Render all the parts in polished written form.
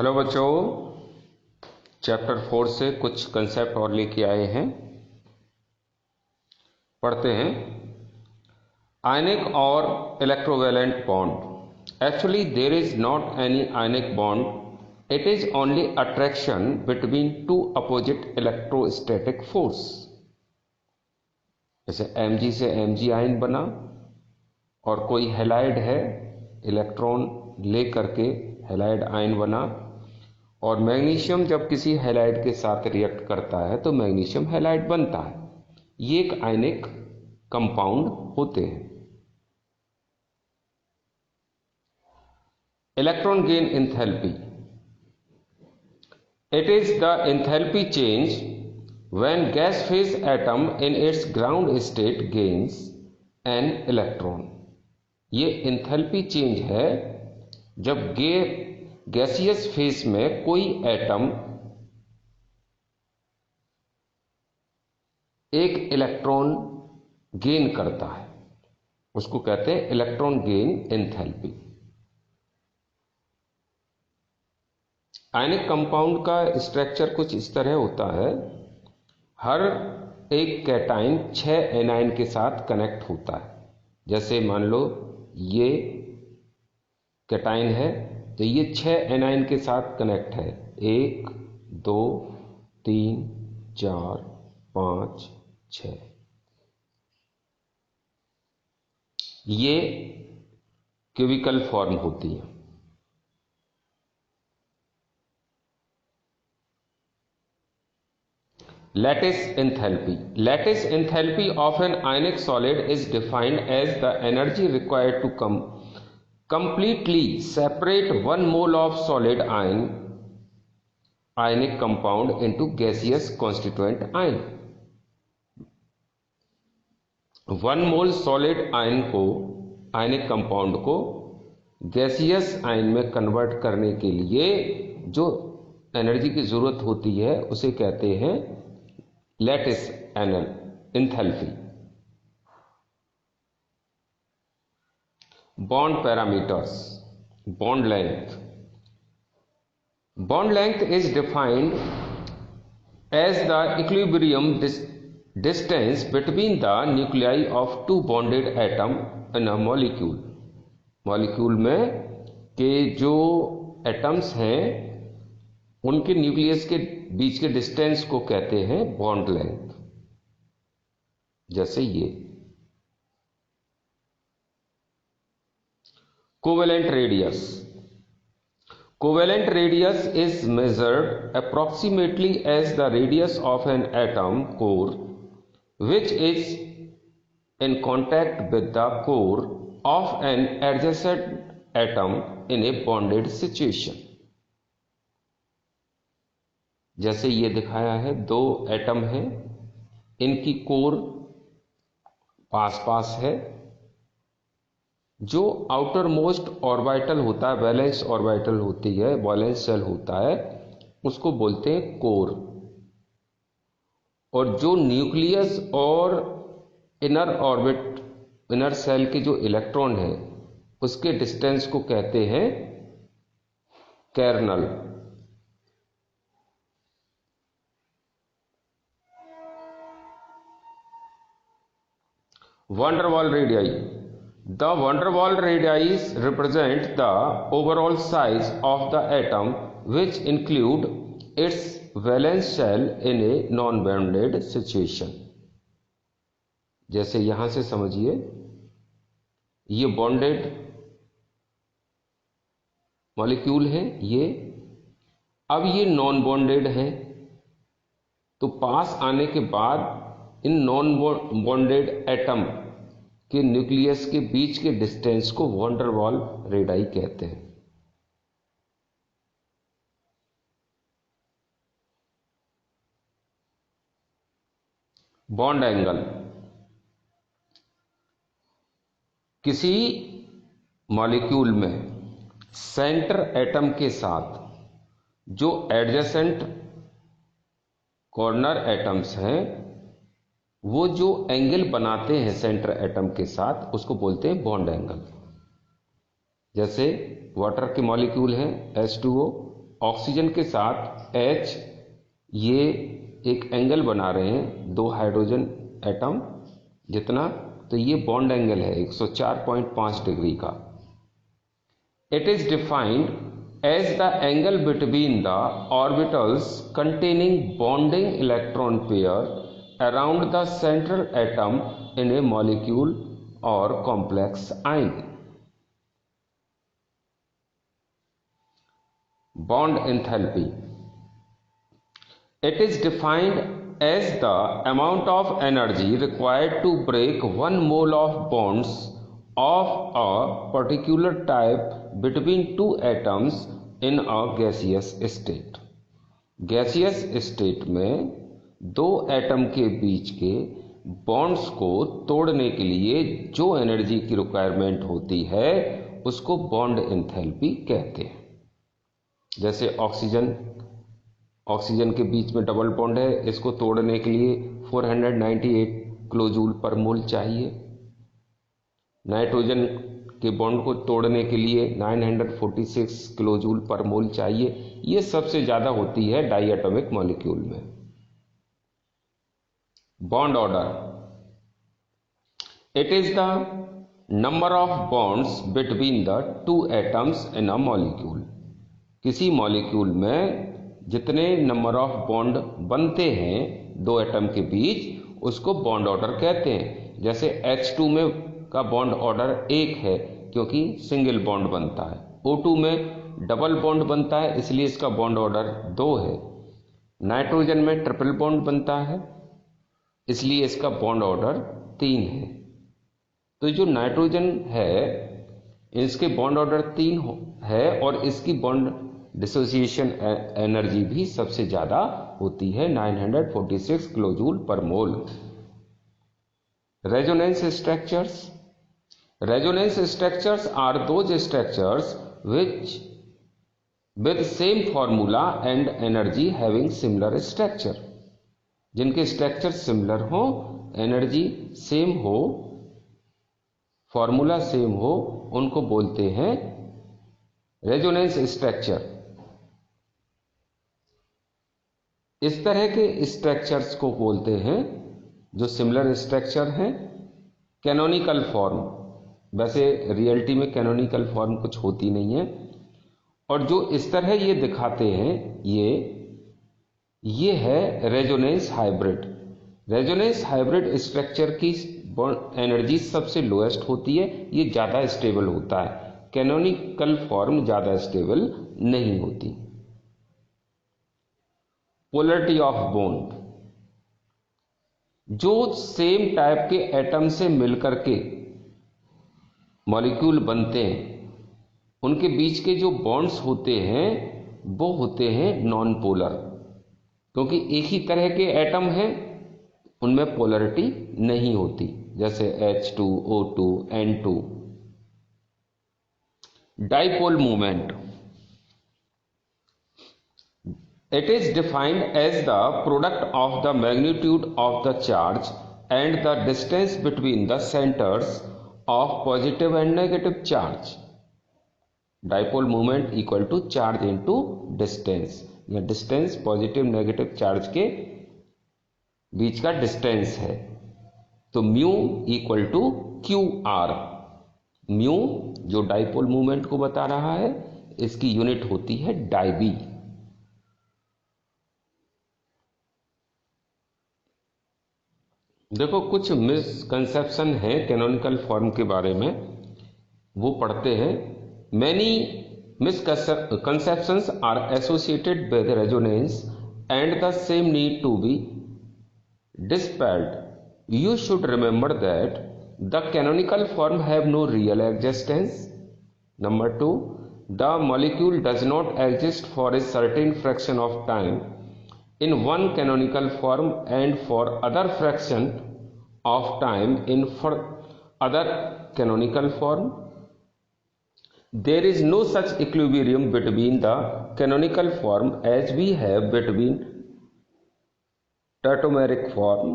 Hello बच्चों, chapter 4 से कुछ कंसेप्ट और लेके आए हैं। पढ़ते हैं। आयनिक और electrovalent bond. Actually there is not any ionic bond, it is only attraction between two opposite electrostatic force. जैसे Mg से Mg आयन बना और कोई हैलाइड है, इलेक्ट्रॉन ले करके हैलाइड आयन बना, और मैग्नीशियम जब किसी हैलाइड के साथ रिएक्ट करता है तो मैग्नीशियम हैलाइड बनता है। ये एक आयनिक कंपाउंड होते हैं। Electron gain enthalpy. It is the enthalpy change when gas phase atom in its ground state gains an electron. ये एंथैल्पी चेंज है जब गैसियस फेज में कोई एटम एक इलेक्ट्रॉन गेन करता है, उसको कहते हैं electron gain enthalpy. Ionic compound का स्ट्रक्चर कुछ इस तरह होता है। हर एक कैटाइन 6 एनायन के साथ कनेक्ट होता है। जैसे मान लो ये कैटाइन है तो ये 6 एनायन के साथ कनेक्ट है। 1 2 3 4 5 6। ये क्यूबिकल फॉर्म होती है। Lattice enthalpy. Lattice enthalpy of an ionic solid is defined as the energy required to completely separate 1 mole of solid ionic compound into gaseous constituent ion. 1 mole solid ionic compound को gaseous ion में convert करने के लिए जो energy की जरूरत होती है उसे कहते हैं lattice enthalpy. Bond parameters. Bond length. Bond length is defined as the equilibrium distance between the nuclei of 2 bonded atom in a molecule. Molecule में के जो एटम्स हैं उनके न्यूक्लियस के बीच के डिस्टेंस को कहते हैं बॉन्ड लेंथ। जैसे ये covalent radius. Covalent radius is measured approximately as the radius of an atom core which is in contact with the core of an adjacent atom in a bonded situation। जैसे ये दिखाया है, 2 atom हैं, इनकी core पास पास है। जो outer most orbital होता है, वैलेंस ऑर्बिटल होती है, वैलेंस शेल होता है, उसको बोलते हैं कोर। और जो न्यूक्लियस और इनर सेल के जो इलेक्ट्रॉन है उसके डिस्टेंस को कहते हैं colonel. van der Waals radii. The van der Waals radii represent the overall size of the atom which include its valence shell in a non-bounded situation। जैसे यहां से समझिए, ये बॉन्डेड मॉलिक्यूल है ये, अब ये नॉन बॉन्डेड है, तो पास आने के बाद इन नॉन बॉन्डेड एटम के न्यूक्लियस के बीच के डिस्टेंस को van der Waals रेडियस कहते हैं। Bond angle. किसी मॉलिक्यूल में सेंटर एटम के साथ जो एडजेसेंट कॉर्नर एटम्स हैं वो जो एंगल बनाते हैं सेंटर एटम के साथ उसको बोलते हैं बॉन्ड एंगल। जैसे वाटर के मॉलिक्यूल हैं H2O, ऑक्सीजन के साथ H ये एक एंगल बना रहे हैं 2 हाइड्रोजन एटम जितना, तो ये बॉन्ड एंगल है 104.5 डिग्री का। It is defined as the angle between the orbitals containing bonding electron pair around the central atom in a molecule और complex ion. Bond enthalpy, it is defined as the amount of energy required to break 1 mole of bonds of a particular type between 2 atoms in a gaseous state। Gaseous state में 2 atom के बीच के bonds को तोड़ने के लिए जो energy की requirement होती है उसको बॉन्ड एंथैल्पी कहते हैं। जैसे ऑक्सीजन के बीच में डबल बॉन्ड है, इसको तोड़ने के लिए 498 किलोजूल पर मोल चाहिए। नाइट्रोजन के बॉन्ड को तोड़ने के लिए 946 किलोजूल पर मोल चाहिए। ये सबसे ज़्यादा होती है डाइएटॉमिक मॉलिक्यूल में। Bond order, it is the number of bonds between the 2 atoms in a molecule. किसी मॉलिक्यूल में जितने नंबर ऑफ बॉन्ड बनते हैं 2 एटम के बीच उसको बॉन्ड ऑर्डर कहते हैं। जैसे H2 में का बॉन्ड ऑर्डर 1 है क्योंकि सिंगल बॉन्ड बनता है। O2 में डबल बॉन्ड बनता है इसलिए इसका बॉन्ड ऑर्डर 2 है। नाइट्रोजन में ट्रिपल बॉन्ड बनता है इसलिए इसका बॉन्ड ऑर्डर 3 है। तो जो नाइट्रोजन है इसके बॉन्ड ऑर्डर 3 है और इसकी बॉन्ड डिसोसिएशन एनर्जी भी सबसे ज्यादा होती है 946 kilojoule per mole. Resonance structures, resonance structures are those structures which with same formula and energy having similar structure। जिनके स्ट्रक्चर सिमिलर हो, एनर्जी सेम हो, फॉर्मूला सेम हो, उनको बोलते हैं रेजोनेंस स्ट्रक्चर। इस तरह के स्ट्रक्चर्स को बोलते हैं जो सिमिलर स्ट्रक्चर हैं कैनोनिकल फॉर्म। वैसे रियलिटी में कैनोनिकल फॉर्म कुछ होती नहीं है, और जो इस तरह ये दिखाते हैं ये है resonance hybrid. Resonance hybrid structure की एनर्जी सबसे लोएस्ट होती है, ये ज़्यादा स्टेबल होता है। कैनोनिकल फॉर्म ज़्यादा स्टेबल नहीं होती। पोलरिटी ऑफ बॉन्ड, जो सेम टाइप के एटम से मिलकर के मॉलिक्यूल बनते हैं उनके बीच के जो बॉन्ड्स होते हैं वो होते हैं नॉन पोलर, क्योंकि एक ही तरह के एटम हैं उनमें पोलरिटी नहीं होती। जैसे H2, O2, N2। Dipole movement, it is defined as the product of the magnitude of the charge and the distance between the centers of positive and negative charge। Dipole movement equal to charge into distance, या distance positive negative charge के बीच का distance है। तो mu equal to q r. Mu जो dipole movement को बता रहा है, इसकी यूनिट होती है डाइबी। देखो कुछ मिसकंसेप्शन है कैनोनिकल फॉर्म के बारे में, वो पढ़ते हैं। Many misconceptions are associated with resonance and the same need to be dispelled। You should remember that the canonical form have no real existence। Number 2, the molecule does not exist for a certain fraction of time in one canonical form and for other fraction of time in for other canonical form। There is no such equilibrium between the canonical form as we have between tautomeric form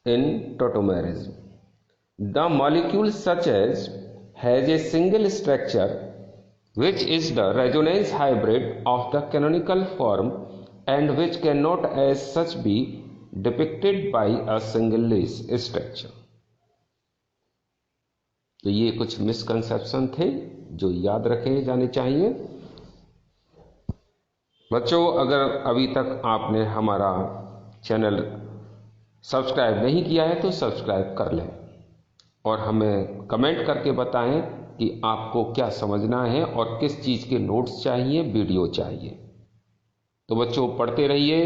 in tautomerism। The molecule such as has a single structure which is the resonance hybrid of the canonical form and which cannot as such be depicted by a single structure। तो ये कुछ misconception थे जो याद रखे जाने चाहिए। बच्चों, अगर अभी तक आपने हमारा चैनल सब्सक्राइब नहीं किया है तो सब्सक्राइब कर लें और हमें कमेंट करके बताएं कि आपको क्या समझना है और किस चीज़ के नोट्स चाहिए, वीडियो चाहिए। तो बच्चों, पढ़ते रहिए,